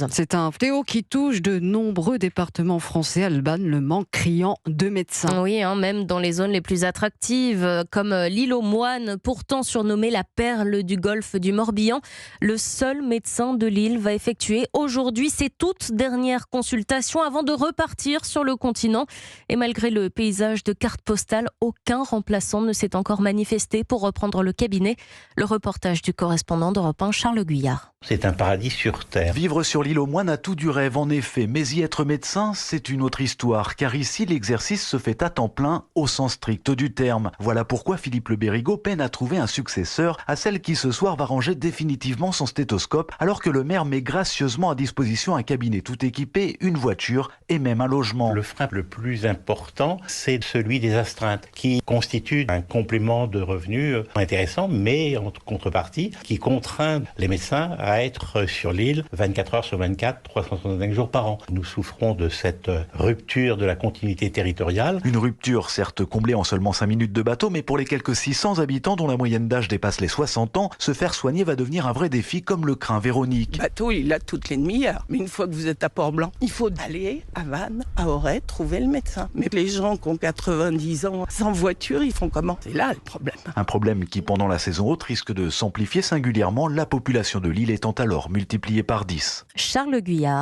C'est un fléau qui touche de nombreux départements français. Alban, le manque criant de médecins. Oui, même dans les zones les plus attractives, comme l'île aux Moines, pourtant surnommée la perle du golfe du Morbihan. Le seul médecin de l'île va effectuer aujourd'hui ses toutes dernières consultations avant de repartir sur le continent. Et malgré le paysage de cartes postales, aucun remplaçant ne s'est encore manifesté pour reprendre le cabinet. Le reportage du correspondant d'Europe 1, Charles Guyard. C'est un paradis sur Terre. Vivre sur l'île aux Moines a tout du rêve, en effet. Mais y être médecin, c'est une autre histoire. Car ici, l'exercice se fait à temps plein, au sens strict du terme. Voilà pourquoi Philippe Le Bérigot peine à trouver un successeur à celle qui ce soir va ranger définitivement son stéthoscope, alors que le maire met gracieusement à disposition un cabinet tout équipé, une voiture et même un logement. Le frein le plus important, c'est celui des astreintes, qui constitue un complément de revenus intéressant, mais en contrepartie, qui contraint les médecins à être sur l'île 24 heures sur 24, 365 jours par an. Nous souffrons de cette rupture de la continuité territoriale. Une rupture certes comblée en seulement 5 minutes de bateau, mais pour les quelques 600 habitants dont la moyenne d'âge dépasse les 60 ans, se faire soigner va devenir un vrai défi, comme le craint Véronique. Le bateau, il a toutes les demi-heures. Mais une fois que vous êtes à Port-Blanc, il faut aller à Vannes, à Auray, trouver le médecin. Mais les gens qui ont 90 ans sans voiture, ils font comment? C'est là le problème. Un problème qui, pendant la saison haute, risque de s'amplifier singulièrement, la population de l'île étant alors multipliée par 10. Charles Guyard.